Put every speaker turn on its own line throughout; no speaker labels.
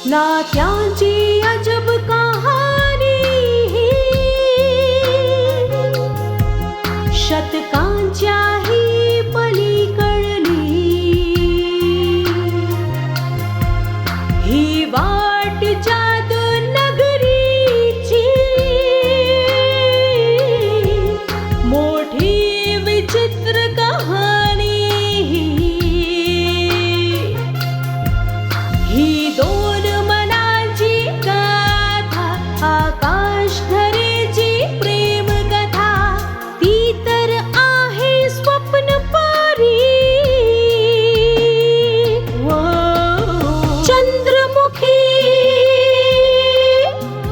नात्यांची अजब कहाणी, शतकांच्याही पलीकडली ही वाट जादू नगरीची, मोठी विचित्र कहाणी ही दोन आकाश धरेची प्रेम कथा, ती तर आहे स्वप्न परी। चंद्रमुखी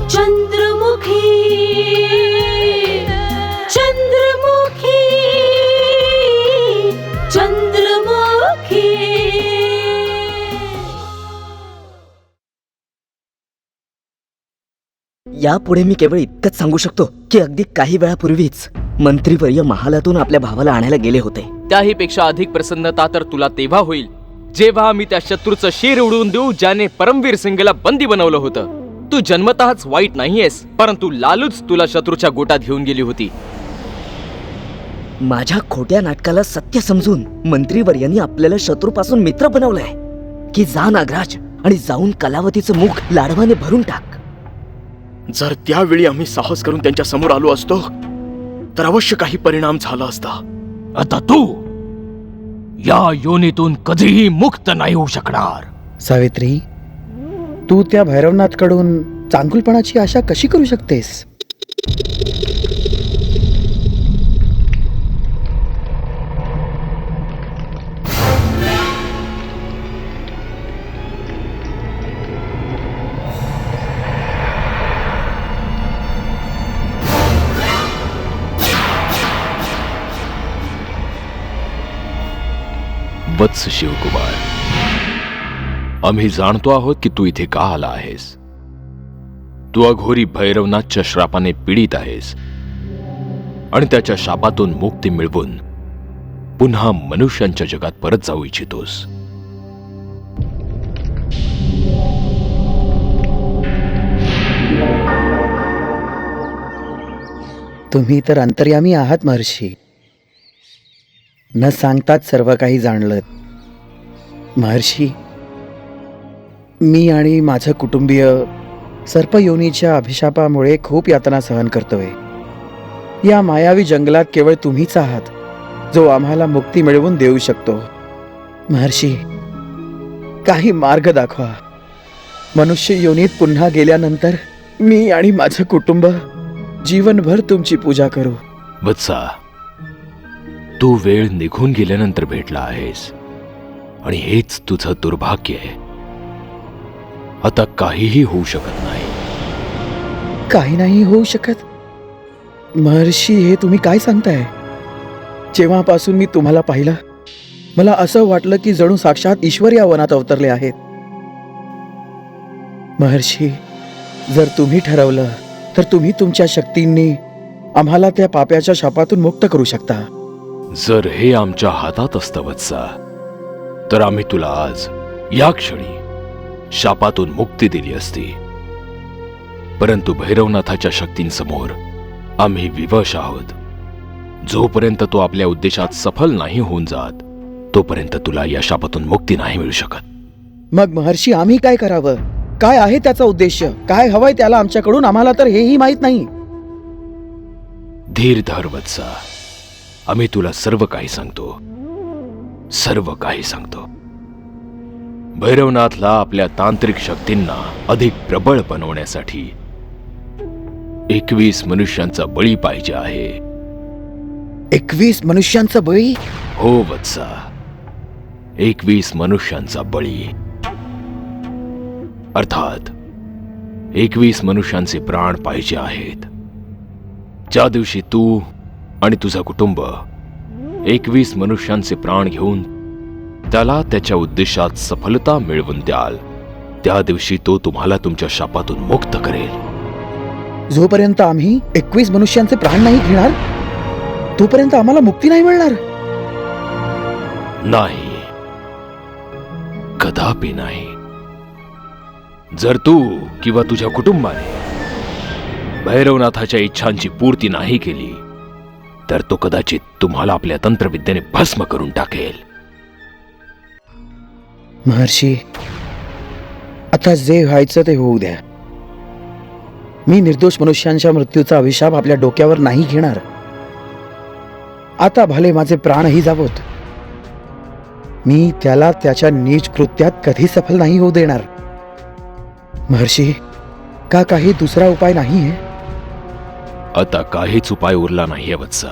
चंद्रमुखी चंद्रमुखी चंद्रमुखी।
यापुढे मी केवळ इतकंच सांगू शकतो की अगदी काही वेळापूर्वीच मंत्रीवर्य महालातून आपल्या भावाला आणायला गेले होते।
त्याही पेक्षा अधिक प्रसन्नता तर तुला तेव्हा होईल जेव्हा आम्ही त्या शत्रूचं शिर उडवून देऊ ज्याने परमवीर सिंगला बंदी बनवलं होतं। तू जन्मतःच वाईट नाहीयेस, परंतु लालूच तुला शत्रूच्या गोटात घेऊन गेली होती।
माझ्या खोट्या नाटकाला सत्य समजून मंत्रीवर्यांनी आपल्याला शत्रूपासून मित्र बनवलंय की जा नागराज आणि जाऊन कलावतीचं मुख लाडवाने भरून टाक।
जर त्यावेळी आम्ही साहस करून त्यांच्या समोर आलो असतो तर अवश्य काही परिणाम झाला असता।
आता तू या योनीतून कधीही मुक्त नाही होऊ शकणार।
सावित्री, तू त्या भैरवनाथकडून चांगुलपणाची आशा कशी करू शकतेस?
वत्स शिवकुमार, आम्ही जाणतो आहोत की तू इथे का आला आहेस। तू अघोरी भैरवनाथच्या श्रापाने पीडित आहेस आणि त्याच्या शापातून मुक्ती मिळवून पुन्हा मनुष्यांच्या जगात परत जाऊ इच्छितोस।
तुम्ही तर अंतर्यामी आहात महर्षी, न सांगताच सर्व काही जाणलं। महर्षी, मी आणि माझं कुटुंबीय सर्पयोनीच्या अभिशापामुळे खूप यातना सहन करतोय। या मायावी जंगलात केवळ तुम्हीच आहात जो आम्हाला मुक्ती मिळवून देऊ शकतो। महर्षी, काही मार्ग दाखवा। मनुष्य योनीत पुन्हा गेल्यानंतर मी आणि माझं कुटुंब जीवनभर तुमची पूजा करू।
वत्सा, तू वेळ निघून गेल्यानंतर भेटला आहेस आणि हेच तुझं दुर्भाग्य आहे। आता काहीही होऊ शकत नाही।
काही नाही होऊ शकत? महर्षी, हे तुम्ही काय सांगताय? जेव्हापासून मी तुम्हाला पाहिलं मला असं वाटलं की जणू साक्षात ईश्वर या वनात अवतरले आहेत। महर्षी, जर तुम्ही ठरवलं तर तुम्ही तुमच्या शक्तींनी आम्हाला त्या पाप्याच्या शापातून मुक्त करू शकता।
जर हे आमच्या हातात असतं वत्सा, तर आम्ही तुला आज या क्षणी शापातून मुक्ती दिली असती। परंतु भैरवनाथाच्या शक्तींसमोर आम्ही विवश आहोत। जोपर्यंत तो आपल्या उद्देशात सफल नाही होऊन जात तोपर्यंत तुला या शापातून मुक्ती नाही मिळू शकत।
मग महर्षी, आम्ही काय करावं? काय आहे त्याचा उद्देश? काय हवंय त्याला आमच्याकडून? आम्हाला तर हेही माहित नाही।
धीर धर वत्सा, आम्ही तुला सर्व काही सांगतो, सर्व काही सांगतो। भैरवनाथला आपल्या तांत्रिक शक्तींना अधिक प्रबळ बनवण्यासाठी 21 मनुष्यांचा बळी पाहिजे आहे।
21 मनुष्यांचा बळी?
हो वत्सा, 21 मनुष्यांचा बळी, अर्थात 21 मनुष्यांचे प्राण पाहिजे आहेत. ज्या दिवशी तू आणि तुझं कुटुंब 21 मनुष्यांचे प्राण घेऊन त्याला त्याच्या उद्देशात सफलता मिळवून द्याल, त्या दिवशी तो तुम्हाला तुमच्या शापातून मुक्त करेल.
जोपर्यंत आम्ही 21 मनुष्यांचे प्राण नाही घेणार तोपर्यंत आम्हाला मुक्ती नाही मिळणार.
नाही, कदापि नाही. जर तू किंवा तुझ्या कुटुंबाने भैरवनाथाच्या इच्छांची पूर्ती नाही केली तर तो कदाचित तुम्हाला आपल्या तंत्रविद्येने भस्म करून टाकेल.
महर्षी, आता जे व्हायचं ते होऊ द्या. मी निर्दोष मनुष्यांच्या मृत्यूचा अभिशाप आपल्या डोक्यावर नाही घेणार. आता भले माझे प्राणही जावोत, मी त्याला त्याच्या नीच कृत्यात कधी सफल नाही होऊ देणार. महर्षी, का काही दुसरा उपाय नाहीये?
आता काहीच उपाय उरला नाहीये वत्सा,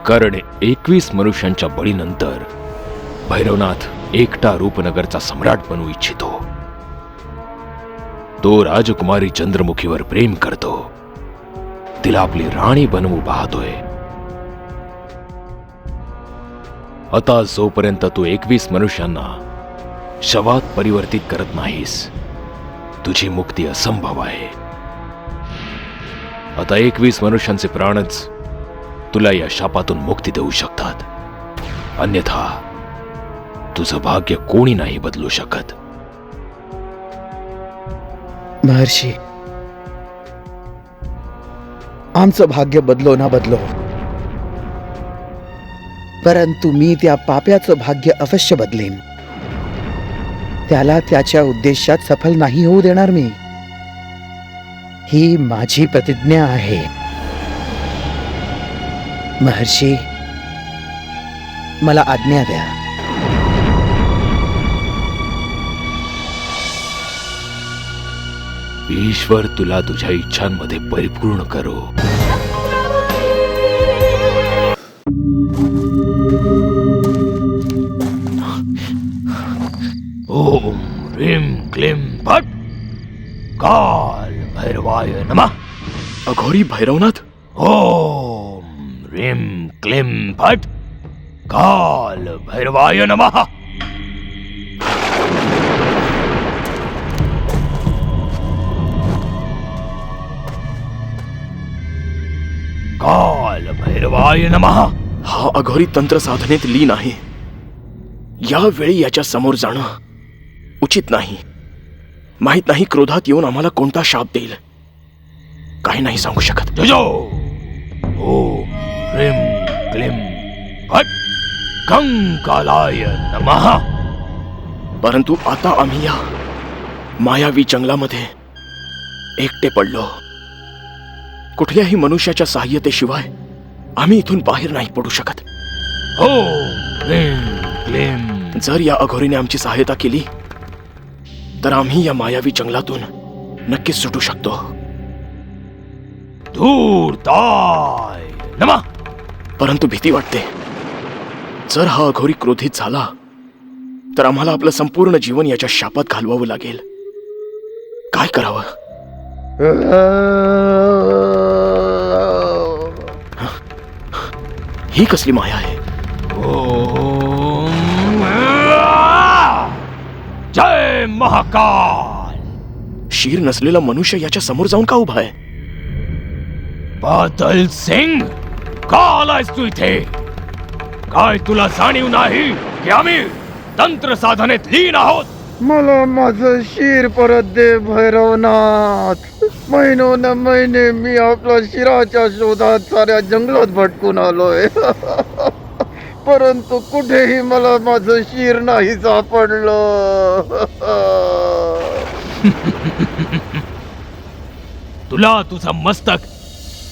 कारण 21 मनुष्यांच्या बळीनंतर भैरवनाथ एकटा रूपनगरचा सम्राट बनू इच्छितो. तो राजकुमारी चंद्रमुखीवर प्रेम करतो, तिला आपली राणी बनवू पाहतोय. आता जोपर्यंत तू 21 मनुष्यांना शवात परिवर्तित करत नाहीस, तुझी मुक्ती असंभव आहे. आता 21 मनुष्यांचे प्राणच तुला या शापातून मुक्ती देऊ शकतात, अन्यथा तुझं भाग्य कोणी नाही बदलू शकत.
महर्षी, आमचं भाग्य बदलो ना बदलो, परंतु मी त्या पाप्याचं भाग्य अवश्य बदलेन. त्याला त्याच्या उद्देशात सफल नाही होऊ देणार मी. ही माझी प्रतिज्ञा आहे. महर्षी, मला आज्ञा द्या.
ईश्वर तुला तुझ्या इच्छांमध्ये परिपूर्ण करो. ओम ह्रीं क्लीं फट् काल भैरवाय नमः.
अघोरी भैरवनाथ,
ओम ह्रीं क्लीं फट् काल भैरवाय नमः. काल भैरवाय नमः.
हा अघोरी तंत्र साधनेत लीन आहे. यावेळी याच्या समोर जाणं उचित नाही. माहित नाही क्रोधात येऊन आम्हाला कोणता शाप देईल. काही नाही सांगू शकत.
जजो ओम ह्रीं क्लीं फट् कंकालाय नमः.
परंतु आता आम्ही या मायावी जंगलामध्ये एकटे पडलो. कुठल्याही मनुष्याच्या सहाय्यतेशिवाय आम्ही इथून बाहेर नाही पडू शकत.
ओम ह्रीं क्लीं.
जर या अघोरीने आमची सहायता केली तर आम्ही या मायावी जंगलातून नक्कीच सुटू शकतो.
धूर्ताय नमः.
परंतु भीती वाटते. जर हा अघोरी क्रोधित झाला तर आम्हाला आपलं संपूर्ण जीवन याच्या शापात घालवावं लागेल. काय करावं? ही कसली माया आहे?
ओम जय महाकाल.
शीर नसलेला मनुष्य याच्या समोर जाऊन का उभा आहे?
बादल सिंग, का आलायस तू इथे? काय तुला जाणीव नाही की आम्ही तंत्र साधनेत लीन आहोत?
मला माझं शीर परत दे भैरवनाथ. महिनोन महिने मी आपल्या शिराच्या शोधात साऱ्या जंगलात भटकून आलोय, परंतु कुठेही मला माझं शीर नाही सापडलं.
तुला तुझं मस्तक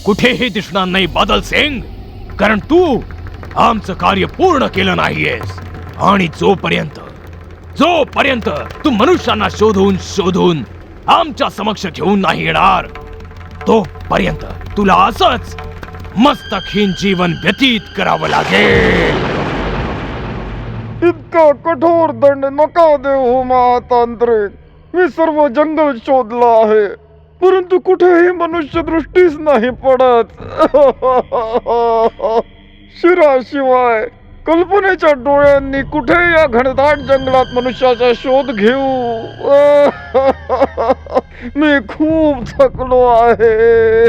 कुठेही दिसणार नाही बादल सिंग, कारण तू आमचं कार्य पूर्ण केलं नाहीयेस. आणि जोपर्यंत तू मनुष्यांना शोधून शोधून आमच्या समक्ष घेऊन नाही येणार, तोपर्यंत तुला असंच मस्तकहीन जीवन व्यतीत करावं लागेल.
इतका कठोर दंड नका देऊ महातांत्रिक.
मी सर्व जंगल शोधलं आहे, परंतु कुठेही मनुष्य दृष्टीस नाही पडत. शिराशिवाय कल्पनेच्या डोळ्यांनी कुठे या घनदाट जंगलात मनुष्याचा शोध घेऊ. मी खूप थकलो आहे.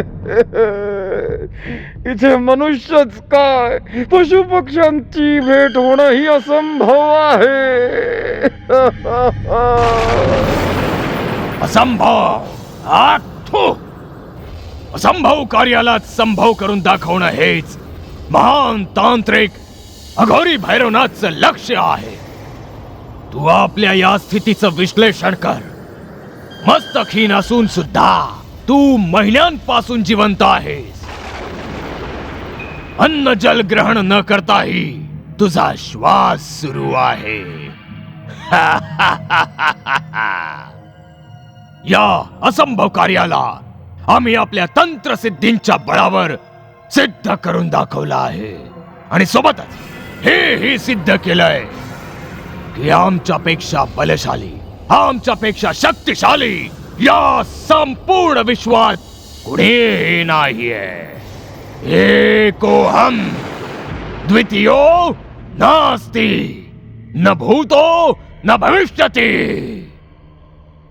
इथे मनुष्यच काय, पशु पक्ष्यांची भेट होणं ही असंभव आहे.
असंभव असंभव कार्याला संभव करून दाखवणं हेच महान तांत्रिक अघोरी भैरवनाथचं लक्ष्य आहे. तू आपल्या या स्थितीचं विश्लेषण कर. मस्तकहीन असून सुद्धा तू महिन्यांपासून जिवंत आहेस. अन्न जल ग्रहण न करताही तुझा श्वास सुरू आहे. या असंभव कार्याला आम्ही आपल्या तंत्रसिद्धींच्या बळावर सिद्ध करून दाखवलं आहे. आणि सोबतच हे सिद्ध केलंय की आमच्यापेक्षा बलशाली, आमच्यापेक्षा शक्तिशाली या संपूर्ण विश्वात कुणीही नाहीये. एकोहम द्वितीयो नास्ति, न भूतो न भविष्यति.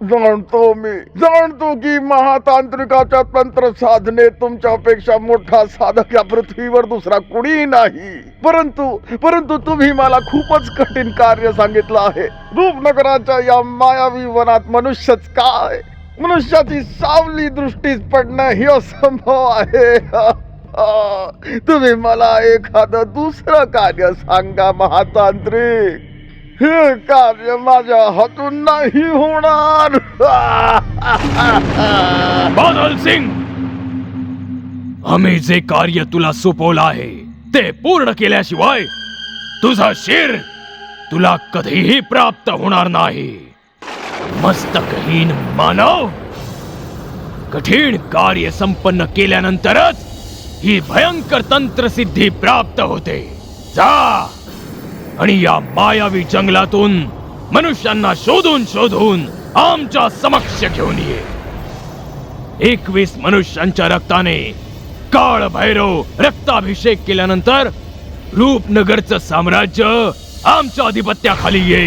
जाणतो की महातांत्रिकाच्या तंत्र साधने तुमच्यापेक्षा मोठा साधक या पृथ्वीवर दुसरा कुणी नाही. परंतु तुम्ही मला खूपच कठीण कार्य सांगितलं आहे. रूपनगराच्या या मायावी वनात मनुष्यच काय, मनुष्याची सावली दृष्टीस पडणं ही असंभव आहे. तुम्ही मला एखादं दुसरं कार्य सांगा महातांत्रिक. हे कार्य माझ्या हातून नाही होणार.
बादल सिंग, आम्ही जे कार्य तुला सोपवलं आहे ते पूर्ण केल्याशिवाय तुझा शिर तुला कधीही प्राप्त होणार नाही. मस्तकहीन मानव, कठीण कार्य संपन्न केल्यानंतरच ही भयंकर तंत्रसिद्धी प्राप्त होते. जा आणि या मायावी जंगलातून मनुष्यांना शोधून शोधून आमच्या समक्ष घेऊन ये. 21 मनुष्यांच्या रक्ताने काळ भैरव रक्ताभिषेक केल्यानंतर रूपनगरचं साम्राज्य आमच्या अधिपत्याखाली ये.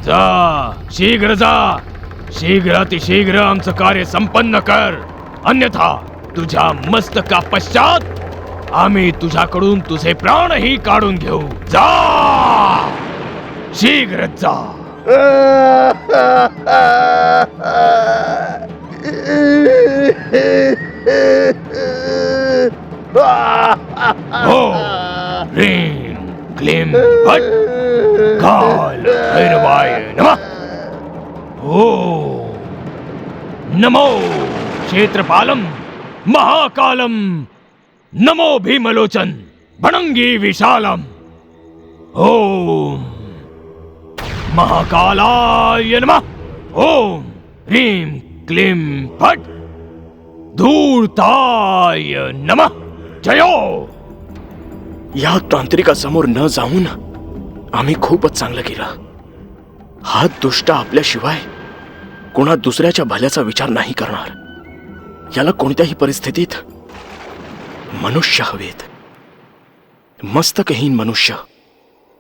जा, शीघ्र जा. शीघ्रातिशीघ्र आमचं कार्य संपन्न कर. अन्यथा तुझ्या मस्तका पश्चात आम्ही तुझ्याकडून तुझे प्राणही काढून घेऊ. जा, शीघ्र जा. हो ह्रीं क्लीं फट् काल भैरवाय नमः. ओ नमो क्षेत्रपालम महाकालम, नमो भीमलोचन भणंगी विशालम. ओम महाकालाय नमः. ओम ह्रीं क्लीं फट् धूर्ताय नमः. जयो.
या तांत्रिकासमोर न जाऊन आम्ही खूपच चांगलं केलं. हा दुष्ट आपल्याशिवाय कोणा दुसऱ्याच्या भल्याचा विचार नाही करणार. याला कोणत्याही परिस्थितीत मनुष्य हवेत. मस्तकहीन मनुष्य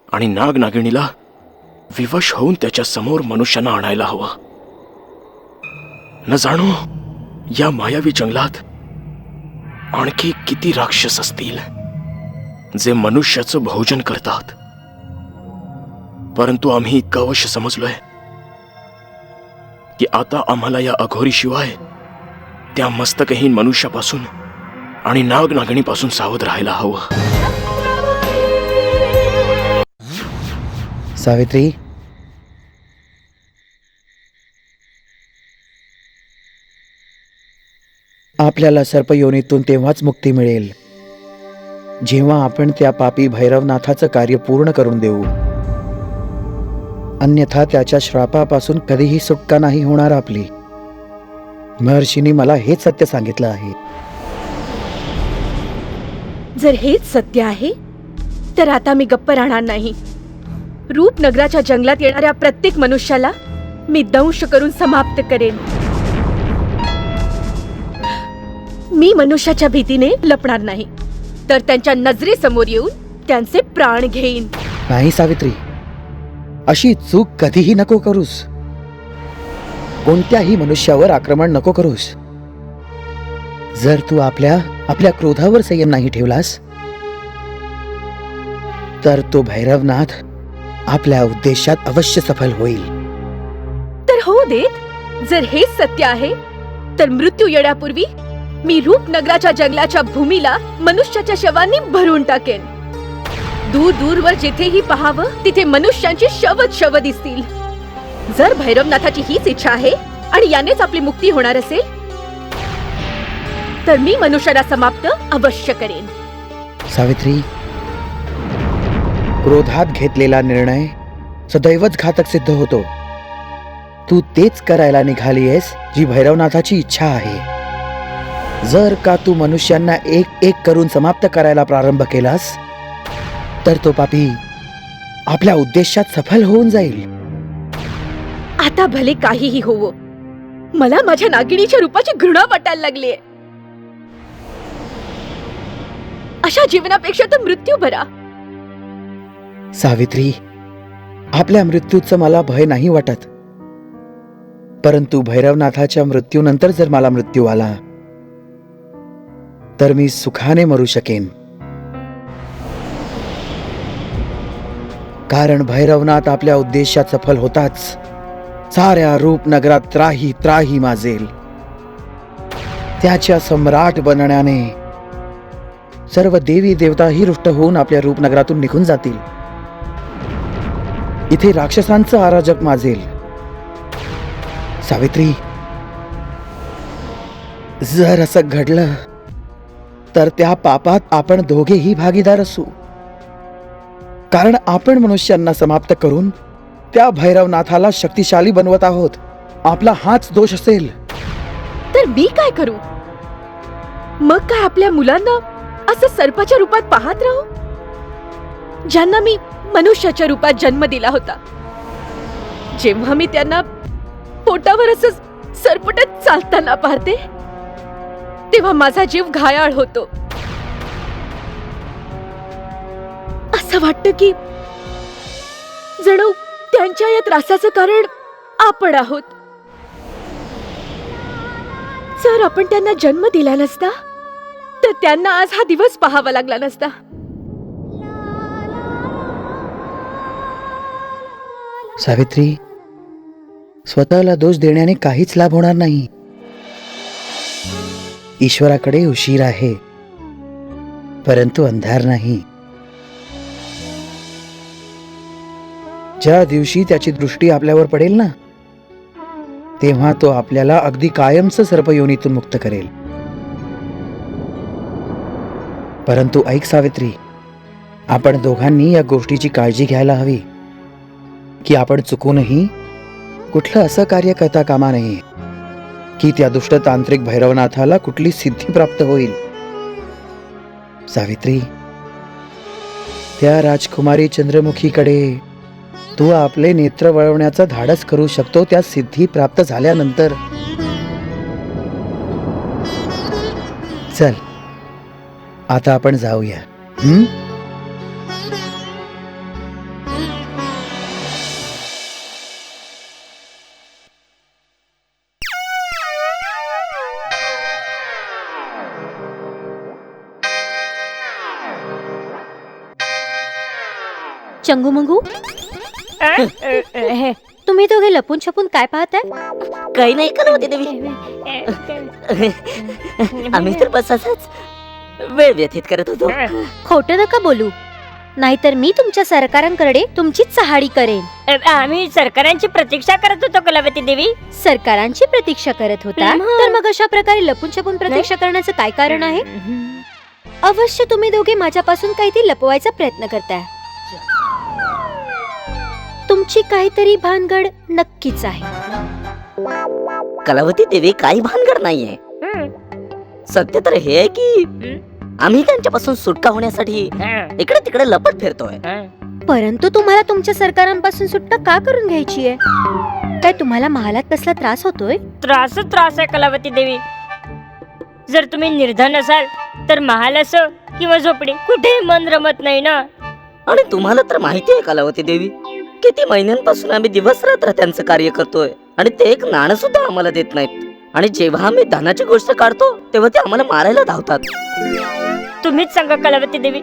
आणि नाग नागिणीला विवश होऊन त्याच्या समोर मनुष्यांना आणायला हवं. न जाणो या मायावी जंगलात आणखी किती राक्षस असतील जे मनुष्याचं भोजन करतात. परंतु आम्ही इतकं अवश्य समजलोय की आता आम्हाला या अघोरीशिवाय त्या मस्तकहीन मनुष्यापासून आणि नाग नागिणीपासून सावध राहायला हवं.
सावित्री, आपल्याला सर्पयोनीतून तेव्हाच मुक्ती मिळेल जेव्हा आपण त्या पापी भैरवनाथाचं कार्य पूर्ण करून देऊ. अन्यथा त्याच्या श्रापापासून कधीही सुटका नाही होणार आपली. महर्षींनी मला हेच सत्य सांगितलं आहे.
जर हेच सत्य आहे तर आता मी गप्प राहणार नाही. रूपनगराच्या जंगलात येणाऱ्या प्रत्येक मनुष्याला मी दंश करून समाप्त करेन. मी मनुष्याच्या भीतीने लपणार नाही, तर त्यांच्या नजरेसमोर येऊन त्यांचे प्राण घेईन.
नाही सावित्री, अशी चूक कधीही नको करूस. कोणत्याही मनुष्यावर आक्रमण नको करूस. जर तू आपल्या क्रोधावर संयम नाही ठेवलास तर तो भैरवनाथ आपल्या उद्देशात अवश्य सफल होईल.
तर होऊ देत. जर हेच सत्य आहे तर मृत्यू येण्यापूर्वी मी रूपनगराच्या जंगलाच्या भूमीला मनुष्याच्या शवांनी भरून टाकेन. दूर दूरवर जिथेही पाहावं तिथे मनुष्यांची शव दिसतील. जर भैरवनाथाची हीच इच्छा आहे आणि यानेच आपली मुक्ती होणार असेल तर मी मनुष्याला समाप्त अवश्य करेन.
सावित्री, क्रोधात घेतलेला निर्णय सदैवच घातक सिद्ध होतो. तू तेच करायला निघालीयस जी भैरवनाथाची इच्छा आहे. जर का तू मनुष्यांना एक एक करून समाप्त करायला प्रारंभ केलास तर तो पापी आपल्या उद्देशात सफल होऊन जाईल.
आता भले काहीही होवो, मला माझ्या नागिणीच्या रूपाची घृणा वाटायला लागलीये. अशा जीवनापेक्षा तर मृत्यू बरा.
सावित्री, आपल्या मृत्यूचं मला भय नाही वाटत, परंतु भैरवनाथाच्या मृत्यूनंतर जर मला मृत्यू आला तर मी सुखाने मरू शकेन. कारण भैरवनाथ आपल्या उद्देशात सफल होताच साऱ्या रूपनगरात त्राही त्राही माजेल. त्याच्या सम्राट बनण्याने सर्व देवी देवताही रुष्ट होऊन आपल्या रूपनगरातून निघून जातील. इथे राक्षसांचं अराजक माजेल. सावित्री, जर असं घडलं तर त्या पापात आपण दोघेही भागीदार असू. कारण आपण मनुष्यांना समाप्त करून त्या भैरवनाथाला शक्तिशाली बनवत आहोत. आपला हाच दोष असेल.
तर मी काय करू? मग काय आपल्या मुलांना असं सर्पाच्या रूपात पाहत राहू, ज्यांना मी मनुष्याच्या रूपात जन्म दिला होता? जेव्हा मी त्यांना पोटावर असं सरपटत चालताना पाहते तेव्हा माझा जीव घायाळ होतो. असं वाटतं की जणू त्यांच्या या त्रासाचं कारण आपण आहोत. जर आपण त्यांना जन्म दिला नसता तर त्यांना आज हा दिवस पाहावा लागला नसता.
सावित्री, स्वतःला दोष देण्याने काहीच लाभ होणार नाही. ईश्वराकडे उशीर आहे, परंतु अंधार नाही. ज्या दिवशी त्याची दृष्टी आपल्यावर पडेल ना, तेव्हा तो आपल्याला अगदी कायमचं सर्पयोनीतून मुक्त करेल. परंतु ऐक सावित्री, आपण दोघांनी या गोष्टीची काळजी घ्यायला हवी की आपण चुकूनही कुठलं असं कार्य करता कामा नये की त्या दुष्ट तांत्रिक भैरवनाथाला कुठली सिद्धी प्राप्त होईल. सावित्री, त्या राजकुमारी चंद्रमुखीकडे तू आपले नेत्र वळवण्याचं धाडस करू शकतो त्या सिद्धी प्राप्त झाल्यानंतर. चल, आता आपण जाऊया.
चंगू मंगू, तुम्ही दोघे लपून छपून काय पाहताय?
काही नाही कलावती देवी. आम्ही तर बस असंच वेळ व्यतीत करत होतो.
खोटं नका बोलू, नाहीतर मी तुमच्या सरकारांकडे तुमचीच चहाडी करेन.
आम्ही सरकारांची प्रतीक्षा करत होतो कलावती देवी.
सरकारांची प्रतीक्षा करत होता तर मग अशा प्रकारे लपून छपून प्रतीक्षा करण्याचं काय कारण आहे? अवश्य तुम्ही दोघे माझ्यापासून काहीतरी लपवायचा प्रयत्न करताय. तुमची काहीतरी भानगड नक्कीच आहे.
कलावती देवी काही भानगड नाहीये. सत्य तर हे आहे की आम्ही त्यांच्यापासून सुटका होण्यासाठी इकडे तिकडे लपत फिरतोय.
परंतु तुम्हाला तुमच्या सरकारांपासून सुटका का करून घ्यायची आहे? काय तुम्हाला महालात कसला त्रास होतोय?
त्रासच त्रास आहे कलावती देवी. जर तुम्ही निर्धन असाल तर महाल असो किंवा झोपडी कुठेही मन रमत नाही ना.
आणि तुम्हाला तर माहिती आहे कलावती देवी, किती महिन्यांपासून आम्ही दिवस रात्र त्यांचं कार्य करतोय आणि ते एक नाणं सुद्धा आम्हाला देत नाहीत. आणि जेव्हा आम्ही धनाची गोष्ट काढतो तेव्हा ते आम्हाला मारायला धावतात.
तुम्हीच सांगा कलावती देवी,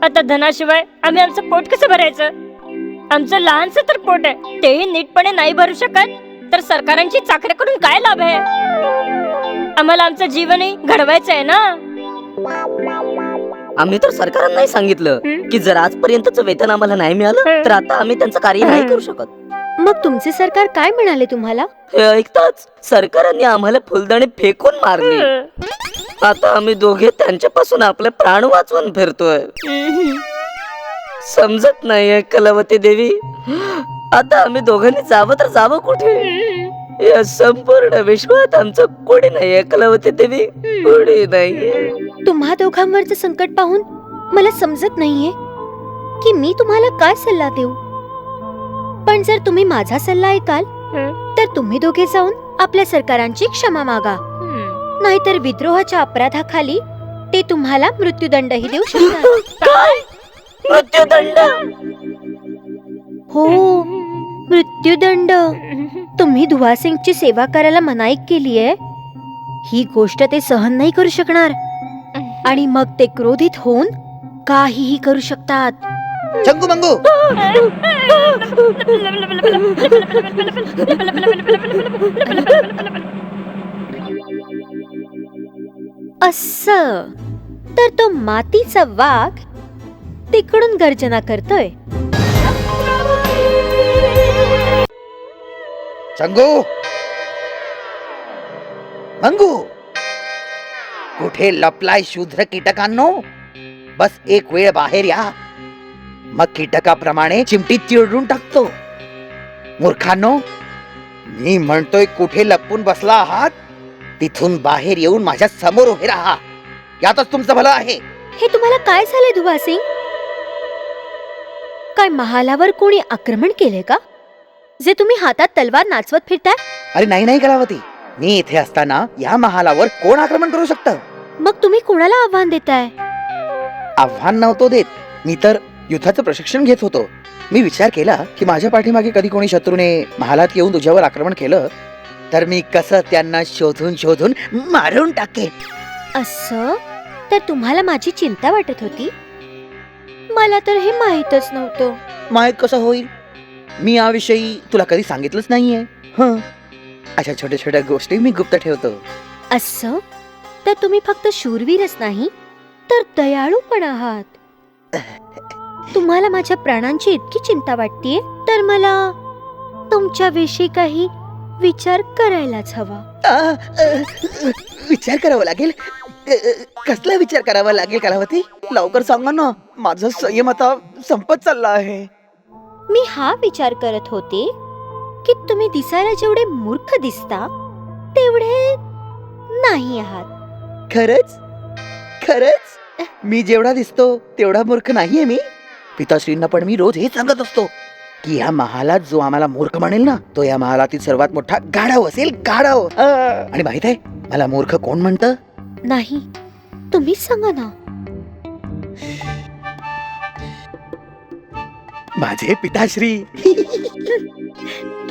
आता धनाशिवाय आम्ही आमचं पोट कसं भरायचं? आमचं लहानसं तर पोट आहे, तेही नीटपणे नाही भरू शकत तर सरकारांची चाकरी करून काय लाभ आहे? आम्हाला आमचं जीवनही घडवायचं आहे ना.
आम्ही तर सरकारांनाही सांगितलं की जर आजपर्यंतचं वेतन आम्हाला नाही मिळालं तर आता आम्ही त्यांचं कार्य नाही करू शकत.
मग तुमचे सरकार काय म्हणाले तुम्हाला?
हे ऐकताच सरकारांनी आम्हाला फुलदाणी फेकून मारली. आता आम्ही दोघे त्यांच्यापासून आपले प्राण वाचवून फिरतोय. समजत नाहीये कलावती देवी, आता आम्ही दोघांनी जावं तर जावं कुठे? या संपूर्ण विश्वात आमचं कोणी नाहीये कलावती देवी, कोणी नाहीये.
तुम्हा दोघांवरचं संकट पाहून मला समजत नाहीये की मी तुम्हाला काय सल्ला देऊ. पण जर तुम्ही माझा सल्ला ऐकाल तर तुम्ही दोघे जाऊन आपल्या सरकारांची क्षमा मागा, नाहीतर विद्रोहाच्या अपराधाखाली ते तुम्हाला मृत्यूदंडही देऊ शकतात.
काय मृत्यूदंड?
हो, मृत्यूदंड. तुम्ही धुवा सिंगची सेवा करायला मनाई केलीये, ही गोष्ट ते सहन नाही करू शकणार आणि मग ते क्रोधित होऊन काहीही करू शकतात.
चंगू मंगू,
असं तर तो मातीचा वाघ तिकडून गर्जना करतोय.
चंगू मंगू, कुठे लपलाय शूद्र कीटकांनो? बस एक वेळ बाहेर या, मग कीटकाप्रमाणे चिमटीत चिरडून टाकतो. मूर्खांनो, मी म्हणतोय कुठे लपून बसला आहात? तिथून बाहेर येऊन माझ्या समोर उभे राहा, यातच तुमचं भलं आहे.
हे तुम्हाला काय झालंय धुवा सिंग? काय महालावर कोणी आक्रमण केले का, जे तुम्ही हातात तलवार नाचवत फिरताय?
अरे नाही नाही कलावती, मी इथे असताना या महालावर कोण आक्रमण करू शकतं?
मग तुम्ही कोणाला आव्हान देताय?
आव्हान नव्हतो देत, मी तर युद्धाचं प्रशिक्षण घेत होतो. मी विचार केला की माझ्या पाठीमागे कधी कोणी शत्रूने महालात येऊन तुझ्यावर आक्रमण केलं तर मी कसं त्यांना शोधून शोधून मारून टाकेन.
असं तर तुम्हाला माझी चिंता वाटत होती? मला तर हे माहीतच नव्हतं.
माहित कसं होईल? मी याविषयी तुला कधी सांगितलंच नाहीये. अशा छोट्या छोट्या गोष्टी मी गुप्त ठेवतो.
असं तर तुम्ही फक्त शूरवीरच नाही तर दयाळू पण आहात. तुम्हाला माझ्या प्राणांची इतकी चिंता वाटतेय तर मला तुमच्याविषयी काही विचार करायलाच हवा.
विचार करावा लागेल? कसला विचार करावा लागेल कलावती? लवकर सांगा ना, माझा संयम आता संपत चालला आहे.
मी हा विचार करत होते की तुम्ही दिसायला जेवढे मूर्ख दिसता तेवढे नाही आहात.
खरंच? खरंच मी जेवढा दिसतो तेवढा मूर्ख नाहीये मी. पिताश्रींना पण मी रोज हे सांगत असतो की या महालात जो आम्हाला मूर्ख म्हणेल ना तो या महालातील सर्वात मोठा गाढव असेल, गाढव. आणि माहित आहे मला मूर्ख कोण म्हणतं?
नाही, तुम्हीच सांगा ना.
माझे पिताश्री.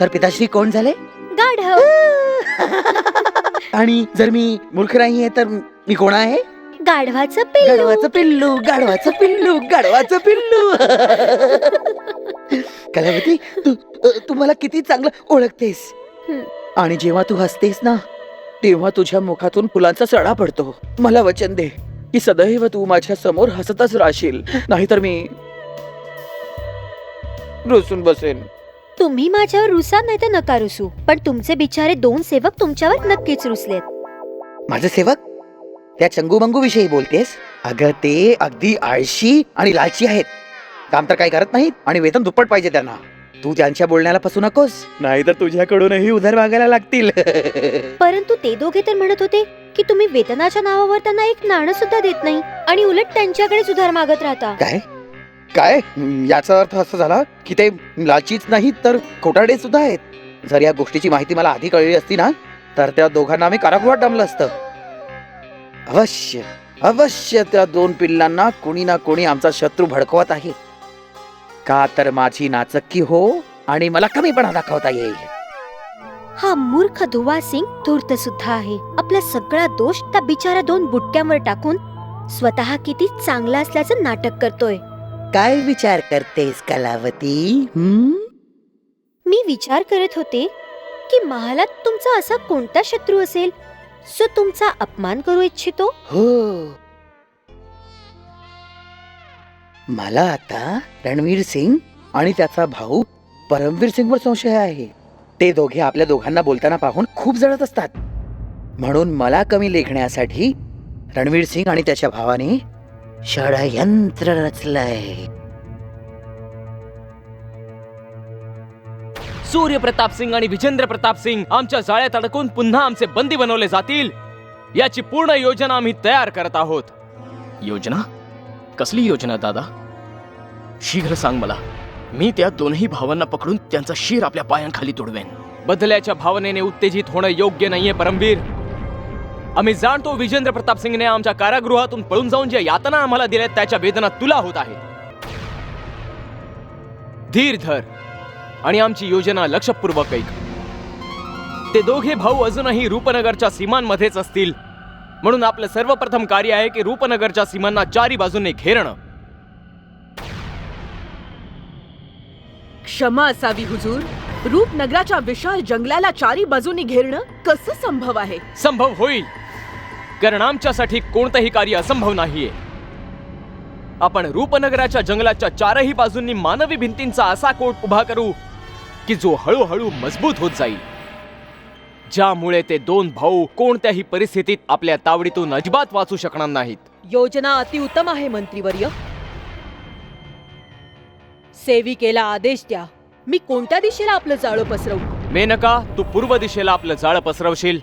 तर पिताश्री कोण झाले?
गाढव.
आणि जर मी मूर्ख नाहीये तर मी कोण आहे?
गाढवाचं पिल्लू.
गाढवाचं पिल्लू, गाढवाचं पिल्लू, गाढवाचं पिल्लू. कलावती, तू मला किती चांगलं ओळखतेस. आणि जेव्हा तू हसतेस ना तेव्हा तुझ्या मुखातून फुलांचा सडा पडतो. मला वचन दे की सदैव तू माझ्या समोर हसतच राहशील, नाहीतर मी रुसून बसेन.
तुम्ही माझ्यावर रुसा नाही तर नका रुसू, पण तुमचे बिचारे 2 सेवक तुमच्यावर नक्कीच रुसलेत.
माझे सेवक? त्या चंगूमंगू विषयी बोलतेस? अगं ते अगदी आळशी आणि लालची आहेत. काम तर काही करत नाहीत आणि वेतन दुप्पट पाहिजे त्यांना. तू त्यांच्या बोलण्याला फसू नकोस, नाहीतर तुझ्याकडूनही उधार मागायला लागतील.
परंतु ते दोघे तर म्हणत होते की तुम्ही वेतनाच्या नावावर त्यांना एक नाणं सुद्धा देत नाही आणि उलट त्यांच्याकडेच उधार मागत राहता.
काय काय याचा अर्थ असा झाला की ते लालचीच नाहीत तर खोटारडे सुद्धा आहेत. जर या गोष्टीची माहिती मला आधी कळली असती ना, तर त्या दोघांना मी कारागृहात डांबलं असतं. अवश्य अवश्य त्या दोन पिल्लांना कोणी ना कोणी आमचा शत्रू भडकवत आहे. का तर माझी नाचक्की हो आणि मला कमीपणा दाखवता येईल.
हा मूर्ख धुवा सिंग धूर्त सुद्धा आहे. आपला सगळा दोष त्या बिचारा दोन बुटक्यांवर टाकून स्वतः किती चांगला असल्याचं नाटक करतोय.
काय विचार करतेस कलावती?
मी विचार करत होते की महालात तुमचा असा कोणता शत्रू असेल जो तुमचा अपमान करू इच्छितो.
हो, मला आता रणवीर सिंग आणि त्याचा भाऊ परमवीर सिंगवर संशय आहे. ते दोघे आपल्या दोघांना बोलताना पाहून खूप जळत असतात. म्हणून मला कमी लेखण्यासाठी रणवीर सिंग आणि त्याच्या भावाने षडयंत्र रचलंय.
सूर्य प्रताप सिंग आणि विजेंद्र प्रताप सिंग आमच्या जाळ्यात अडकून पुन्हा आमचे बंदी बनवले जातील याची पूर्ण योजना आम्ही तयार करत आहोत. योजना? कसली योजना दादा? शीघ्र सांग मला. मी त्या दोनही भावांना पकडून त्यांचा शीर आपल्या पायांखाली तोडवेन. बदल्याच्या भावनेने उत्तेजित होणं योग्य नाहीये परमवीर. आम्ही जाणतो विजेंद्र प्रताप सिंगने आमच्या कारागृहातून पळून जाऊन ज्या यातना आम्हाला दिल्यात त्याच्या वेदना तुला होत आहेत. धीर धर आणि आमची योजना लक्षपूर्वक ऐक. ते दोघे भाऊ अजूनही रूपनगरच्या सीमांमध्येच असतील, म्हणून आपलं सर्वप्रथम कार्य आहे की रूपनगरच्या सीमांना चारी बाजूने घेरणं.
क्षमा असावी हुजूर, रूपनगराच्या विशाल जंगलाला चारी बाजूनी घेरणं कसं संभव आहे?
संभव होईल, कारण आमच्यासाठी कोणतंही कार्य असंभव नाहीये. आपण रूपनगराच्या जंगलाच्या चारही बाजूंनी मानवी भिंतींचा असा कोट उभा करू की जो हळूहळू मजबूत होत जाईल, ज्यामुळे ते दोन भाऊ कोणत्याही परिस्थितीत आपल्या तावडीतून अजिबात वाचू शकणार नाहीत.
योजना अतिउत्तम आहे मंत्रीवर्य. सेविकेला आदेश द्या. मी कोणत्या दिशेला आपलं जाळं पसरवू?
मेनका, तू पूर्व दिशेला आपलं जाळं पसरवशील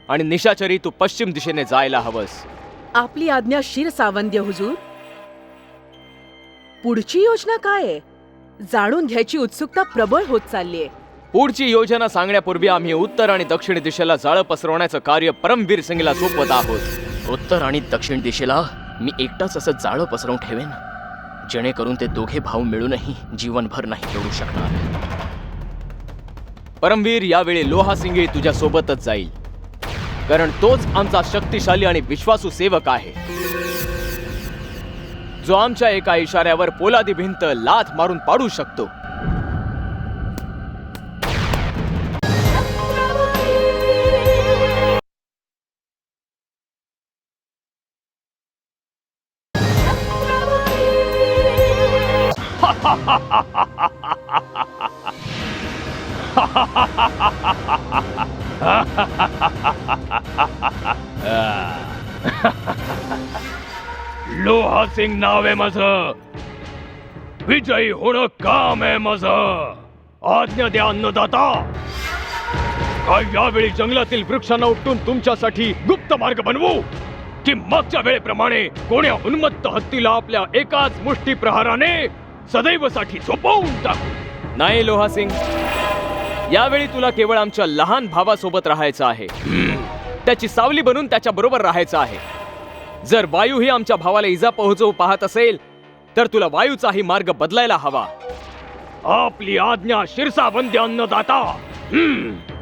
आणि निशाचरी तू पश्चिम दिशेने जायला हवंस.
आपली आज्ञा शिरसावंद्य हुजूर. पुढची योजना काय आहे? जाणून घ्यायची उत्सुकता प्रबळ होत चाललीये.
पुढची योजना सांगण्यापूर्वी आम्ही उत्तर आणि दक्षिण दिशेला जाळं पसरवण्याचं कार्य परमवीर सिंगला सोपवत आहोत. उत्तर आणि दक्षिण दिशेला मी एकटाच असं जाळं पसरवून ठेवेन, जेणेकरून ते दोघे भाऊ मिळूनही जीवनभर नाही तोडू शकणार. परमवीर, यावेळी लोहा सिंगही तुझ्या सोबतच जाईल, कारण तोच आमचा शक्तिशाली आणि विश्वासू सेवक आहे, जो आमच्या एका इशाऱ्यावर पोलादी भिंत लाथ मारून पाडू शकतो.
लोहा सिंग नाव आहे माझं. विजयी होणं काम आहे माझं. आज्ञा द्या अन्नदाता. काय यावेळी जंगलातील वृक्षांना उपटून तुमच्यासाठी गुप्त मार्ग बनवू, की मागच्या वेळेप्रमाणे कोण्या उन्मत्त हत्तीला आपल्या एकाच मुष्टी प्रहाराने सदैवसाठी झोपवून टाकू?
नाही लोहा सिंग, यावेळी तुला केवळ आमच्या लहान भावासोबत राहायचं आहे. त्याची सावली बनून त्याच्या बरोबर राहायचं आहे. जर वायू ही आमच्या भावाला इजा पोहोचवू पाहत असेल तर तुला वायूचाही मार्ग बदलायला हवा.
आपली आज्ञा शिरसावंद्य अन्नदाता.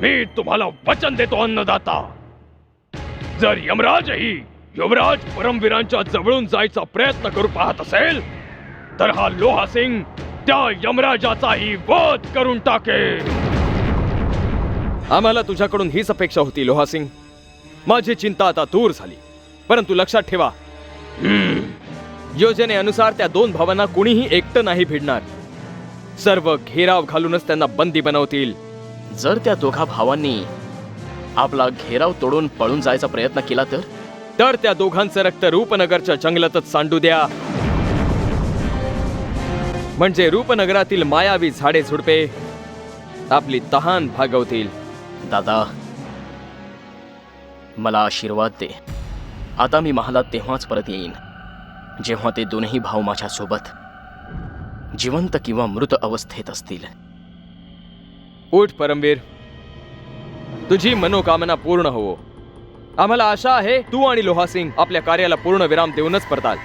मी तुम्हाला वचन देतो अन्नदाता. जर यमराजही युवराज परमवीरांच्या जवळून जायचा प्रयत्न करू पाहत असेल तर हा लोहा सिंग त्या यमराजाचाही वध करून टाकेल.
आम्हाला तुझ्याकडून हीच अपेक्षा होती लोहा सिंग. माझी चिंता आता दूर झाली. परंतु लक्षात ठेवा, योजनेनुसार त्या दोन भावांना कुणीही एकटं नाही भिडणार. सर्व घेराव घालूनच त्यांना बंदी बनवतील. जर त्या दोघा भावांनी आपला घेराव तोडून पळून जायचा प्रयत्न केला तर त्या दोघांचं रक्त रूपनगरच्या जंगलातच सांडू द्या. म्हणजे रूपनगरातील मायावी झाडे झुडपे आपली तहान भागवतील. दादा, मला आशीर्वाद दे. आता मी महालात तेव्हाच परत येईन जेव्हा ते दोनही भाऊ माझ्या सोबत जिवंत किंवा मृत अवस्थेत असतील. उठ परमवीर, तुझी मनोकामना पूर्ण होवो. आम्हाला आशा आहे तू आणि लोहासिंग आपल्या कार्याला पूर्ण विराम देऊनच परताल.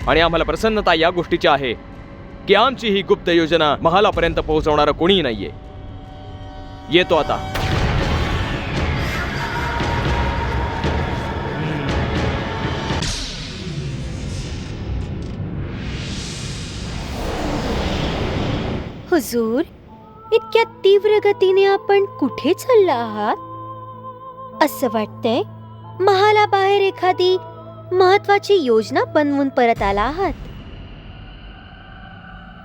आणि आम्हाला प्रसन्नता या गोष्टीची आहे की आमची ही गुप्त योजना महालापर्यंत पोहोचवणारं कोणीही नाहीये. येतो आता.
हुजूर, इतक्या तीव्र गतीने आपण कुठे चालला आहात? असं वाटतंय महालाबाहेर एखादी महत्वाची योजना बनवून परत आला आहात.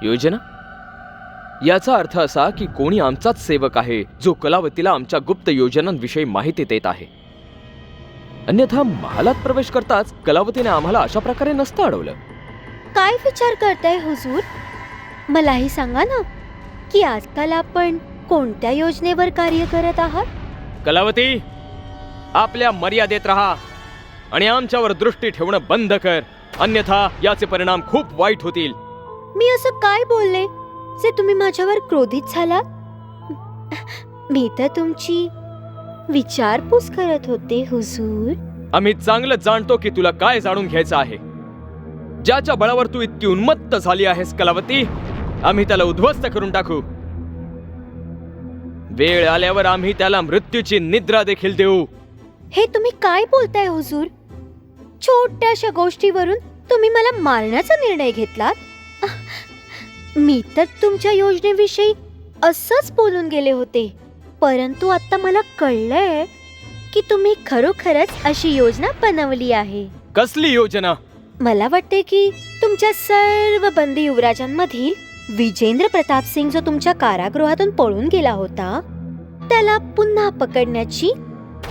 योजना? याचा अर्थ असा की कोणी आमचाच सेवक आहे जो कलावतीला आमच्या गुप्त योजनांविषयी माहिती देत आहे. अन्यथा महालात प्रवेश करताच कलावतीने आम्हाला अशा प्रकारे नसतं अडवलं.
काय विचार करताय हुजूर? मलाही सांगा ना की आजकाल आपण कोणत्या योजनेवर कार्य करत आहात?
कलावती, आपल्या मर्यादेत राहा आणि आमच्यावर दृष्टी ठेवणं बंद कर, अन्यथा याचे परिणाम खूप वाईट होतील.
मी असं काय बोलले जे तुम्ही माझ्यावर क्रोधित झालात? मी तर तुमची विचारपूस करत होते हुजूर.
आम्ही चांगलं जाणतो की तुला काय जाणून घ्यायचं आहे. ज्याच्या बळावर तू इतकी उन्मत्त झाली आहेस कलावती, आम्ही त्याला उद्ध्वस्त करून टाकू. वेळ आल्यावर आम्ही त्याला मृत्यूची निद्रा देखील देऊ.
हे तुम्ही काय बोलताय हुजूर? छोट्याशा गोष्टीवरून तुम्ही मला मारण्याचा निर्णय घेतलात? मी तर तुमच्या योजनेविषयी असंच बोलून गेले होते, परंतु आता मला कळलंय की तुम्ही खरोखरच अशी योजना बनवली आहे.
कसली योजना?
मला वाटते की तुमच्या सर्व बंदी युवराजांमधील विजेंद्र प्रताप सिंग जो तुमच्या कारागृहातून पळून गेला होता, त्याला पुन्हा पकडण्याची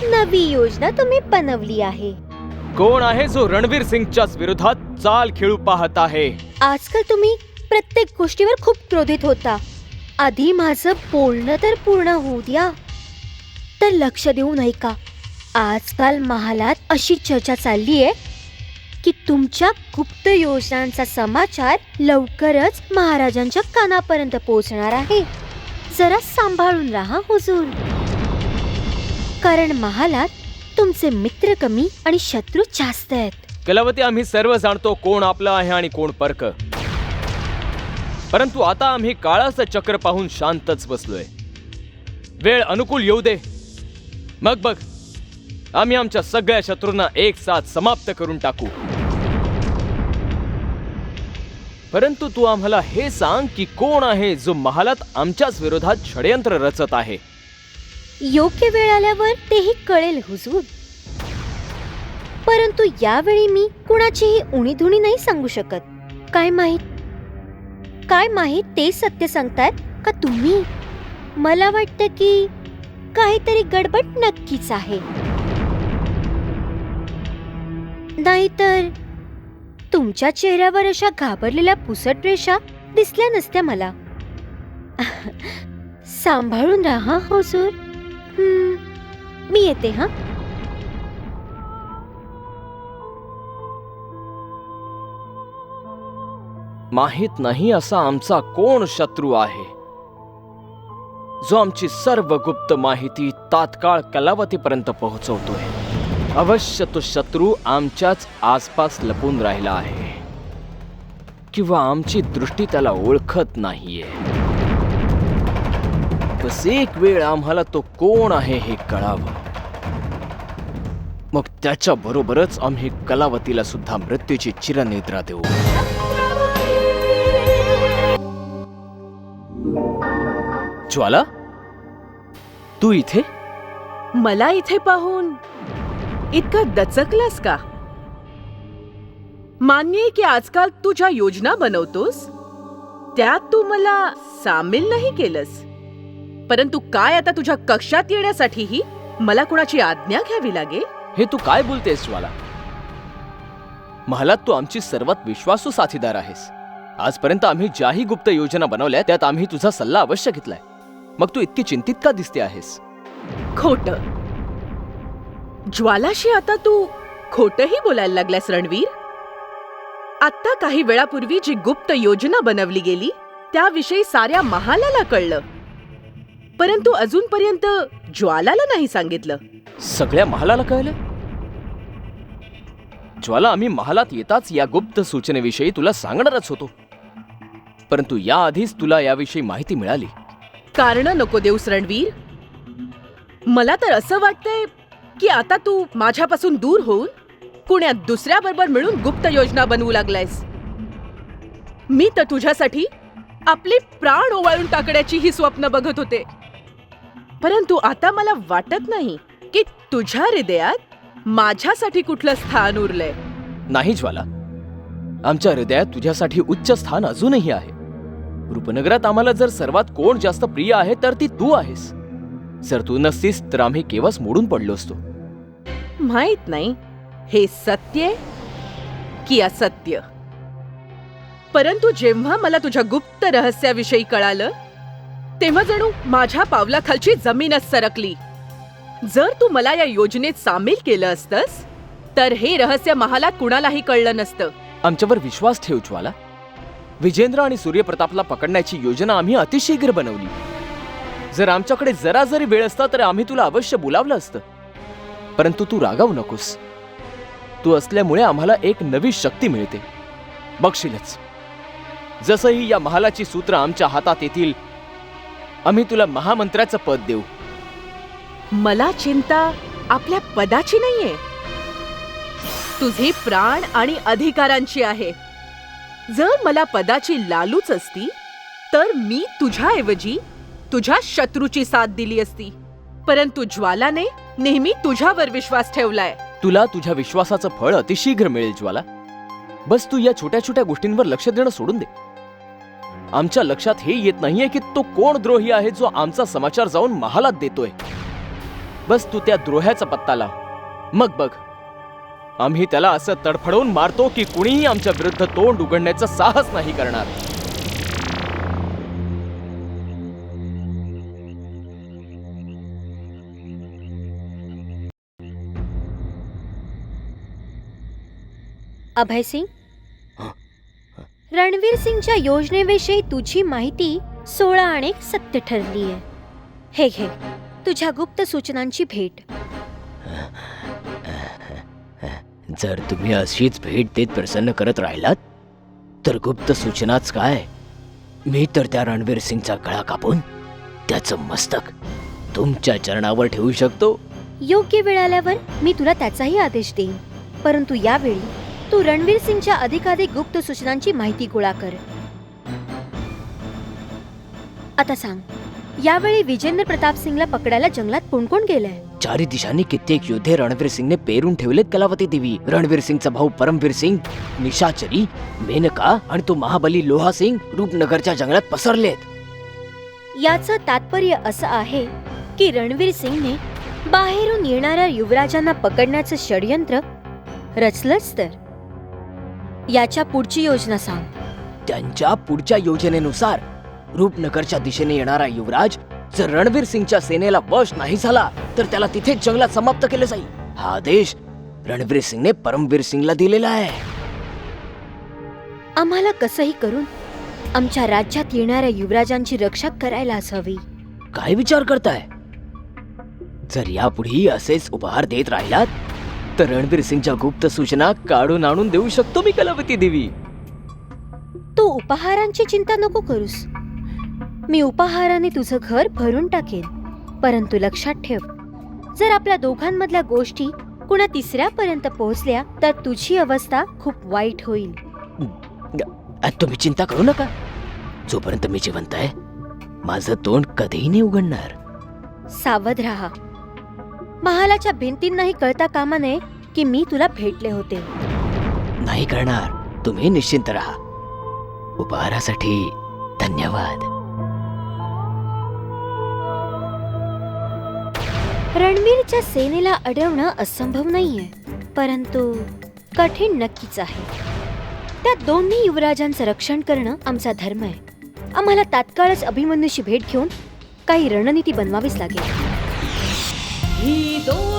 नवी योजना तुम्ही बनवली आहे.
कोण आहे जो रणवीर सिंगच्याच विरोधात चाल खेळू पाहत आहे?
आजकाल तुम्ही प्रत्येक गोष्टीवर खूप क्रोधित होता. आधी माझं बोलणं तर पूर्ण होऊ द्या, तर लक्ष देऊन ऐका. आजकाल महालात अशी चर्चा चालली आहे की तुमच्या गुप्त योजनांचा समाचार लवकरच महाराजांच्या कानापर्यंत पोहोचणार आहे. जरा सांभाळून राहा हुजूर, कारण महालात तुमचे मित्र कमी आणि शत्रू जास्त आहेत.
कलावती, आम्ही सर्व जाणतो कोण आपलं आहे आणि कोण परक, परंतु आता आम्ही काळाचं चक्र पाहून शांतच बसलोय. वेळ अनुकूल येऊ दे, मग बघ आम्ही आमच्या सगळ्या शत्रूंना एक साथ समाप्त करून टाकू. परंतु तू आम्हाला हे सांग की कोण आहे जो महालात आमच्याच विरोधात षडयंत्र रचत आहे?
योग्य वेळ आल्यावर तेही कळेल हुजूर, परंतु यावेळी मी कुणाचीही उणीधुणी नाही सांगू शकत. काय माहित ते सत्य सांगतायत का तुम्ही? मला वाटतं की काहीतरी गडबड नक्कीच आहे, नाहीतर तुमच्या चेहऱ्यावर अशा घाबरलेल्या पुसट रेषा दिसल्या नसत्या मला. सांभाळून राहा हुजूर. मी येते. हा,
माहित नाही असा आमचा कोण शत्रू आहे जो आमची सर्व गुप्त माहिती तात्काळ कलावतीपर्यंत पोहोचवतोय. अवश्य तो शत्रू आमच्याच आसपास लपून राहिला आहे किंवा आमची दृष्टी त्याला ओळखत नाहीये. बस एक वेळ आम्हाला तो कोण आहे हे कळावं, मग त्याच्या बरोबरच आम्ही कलावतीला सुद्धा मृत्यूची चिरनिद्रा देऊ. ज्वाला, तू इथे?
मला इथे पाहून इतका दचकलास का? मान्य आहे की आजकाल तू ज्या योजना बनवतोस त्यात तू मला सामील नाही केलंस, परंतु काय आता तुझ्या कक्षात येण्यासाठीही मला कुणाची आज्ञा घ्यावी लागेल?
हे तू काय बोलतेस ज्वाला? महालात तू आमची सर्वात विश्वासू साथीदार आहेस. आजपर्यंत आम्ही ज्याही गुप्त योजना बनवल्या त्यात आम्ही तुझा सल्ला अवश्य घेतलाय. मग तू इतकी चिंतित का दिसते आहेस?
खोटं. ज्वालाशी आता तू खोटही बोलायला लागलास रणवीर. आता काही वेळापूर्वी जी गुप्त योजना बनवली गेली त्याविषयी साऱ्या महालाला कळलं, परंतु अजूनपर्यंत ज्वालाला नाही सांगितलं.
सगळ्या महालाला कळलं. ज्वाला, आम्ही महालात येताच या गुप्त सूचनेविषयी तुला सांगणारच होतो, परंतु याआधीच तुला याविषयी माहिती मिळाली.
कारण नको देऊस रणवीर. मला तर असं वाटतंय की आता तू माझ्यापासून दूर होऊन कुण्या दुसऱ्याबरोबर मिळून गुप्त योजना बनवू लागलायस. मी तर तुझ्यासाठी आपले प्राण ओवाळून टाकण्याची ही स्वप्न बघत होते, परंतु आता मला वाटत नाही की तुझ्या हृदयात माझ्यासाठी कुठलं स्थान उरलंय.
नाही ज्वाला, आमच्या हृदयात तुझ्यासाठी उच्च स्थान अजूनही आहे. रूपनगरात आम्हाला जर सर्वात कोण जास्त प्रिय आहे तर ती तू आहेस. जर तू नसतीस तर आम्ही केव्हाच मोडून पडलो असतो.
माहित नाही हे सत्य की असत्य, परंतु जेव्हा मला तुझ्या गुप्त रहस्याविषयी कळालं तेव्हा जणू माझ्या पावलाखालची जमीनच सरकली. जर तू मला या योजनेत सामील केलं असतंस तर हे रहस्य महालात कुणालाही कळलं नसतं.
आमच्यावर विश्वास ठेव ज्वाला. विजेंद्र आणि सूर्यप्रतापला पकडण्याची योजना आम्ही अतिशीघ्र बनवली. जर आमच्याकडे जरा जरी वेळ असता तर आम्ही तुला अवश्य बोलावलं असतं, परंतु तू रागावू नकोस. तू असल्यामुळे आम्हाला एक नवी शक्ती मिळते. बघशीलच, जसंही या महालाची सूत्र आमच्या हातात येतील आम्ही तुला महामंत्र्याचं पद देऊ.
मला चिंता आपल्या पदाची नाहीये, तुझे प्राण आणि अधिकारांची आहे. जर मला पदाची लालूच असती तर मी तुझ्याऐवजी तुझ्या शत्रूची साथ दिली असती, परंतु ज्वालाने नेहमी तुझ्यावर विश्वास ठेवलाय.
तुला तुझ्या विश्वासाचं फळ अतिशीघ्र मिळेल ज्वाला. बस तू या छोट्या छोट्या गोष्टींवर लक्ष देणं सोडून दे. आमच्या लक्षात हे येत नाहीये की तो कोण द्रोही आहे जो आमचा समाचार जाऊन महालात देतोय. बस तू त्या द्रोह्याचा पत्ता लाव, मग बघ आम्ही त्याला असं तडफडवून मारतो की कुणीही आमच्या विरुद्ध तोंड उघडण्याचं साहस नाही करणार.
अभय सिंग, रणवीर सिंगच्या योजनेविषयी तुझी माहिती 16 आणि सत्य ठरली आहे. हे घे तुझ्या गुप्त सूचनांची भेट.
जर तुम्ही अशीच भेट देत प्रसन्न करत राहिलात तर गुप्त सूचनाच काय, मी तर त्या रणवीर सिंगचा गळा कापून त्याचं मस्तक तुमच्या चरणावर ठेवू शकतो.
योग्य वेळ आल्यावर मी तुला त्याचाही आदेश देईन, परंतु यावेळी तू रणवीर सिंगच्या अधिकाधिक गुप्त सूचनांची माहिती गोळा कर. आता सांग, यावेळी विजेंद्र प्रताप सिंगला पकडायला जंगलात कोण कोण गेलंय?
चारी दिशांनी कित्येक योद्धे रणवीर सिंगने पेरून ठेवलेत कलावती देवी. रणवीर सिंगचा भाऊ परमवीर सिंग, निशाचरी, मेनका आणि तो महाबली लोहा सिंग रूपनगरच्या जंगलात पसरलेत.
याचं तात्पर्य असं आहे की रणवीर सिंगने बाहेरून येणाऱ्या युवराजांना पकडण्याचं षडयंत्र रचलंच. तर याच्या पुढची योजना सांग.
त्यांच्या पुढच्या योजनेनुसार रूपनगरच्या दिशेने येणारा युवराज जर रणवीर सिंगच्या सेनेला वश नाही झाला तर त्याला तिथेच जंगलात समाप्त केलं जाईल. हा आदेश रणवीर सिंगने परमवीर सिंगला दिलेला आहे.
आम्हाला कसंही करून आमच्या राज्यात येणाऱ्या युवराजांची रक्षा करायलाच हवी.
काय विचार करताय? जर यापुढेही असेच उपहार देत राहिलात तर रणवीर सिंगच्या गुप्त सूचना काढून आणून देऊ शकतो मी कलावती देवी.
तू उपहारांची चिंता नको करूस. मी उपहाराने तुझं घर भरून टाकेन, परंतु लक्षात ठेव, जर आपल्या दोघांमधल्या गोष्टी कुणा तिसऱ्यापर्यंत पोहोचल्या तर तुझी अवस्था खूप वाईट होईल.
तुम्ही चिंता करू नका. जोपर्यंत मी जिवंत आहे माझं तोंड कधीही नाही उघडणार.
सावध राहा. महालाच्या भिंतींनाही कळता कामा नये की मी तुला भेटले होते.
नाही करणार. तुम्ही निश्चिंत राहा. उपहारासाठी धन्यवाद.
रणवीरच्या सेनेला अडवणं असंभव नाहीये, परंतु कठीण नक्कीच आहे. त्या दोन्ही युवराजांचं रक्षण करणं आमचा धर्म आहे. आम्हाला तात्काळच अभिमन्यूशी भेट घेऊन काही रणनीती बनवावीच लागेल.
ही दोन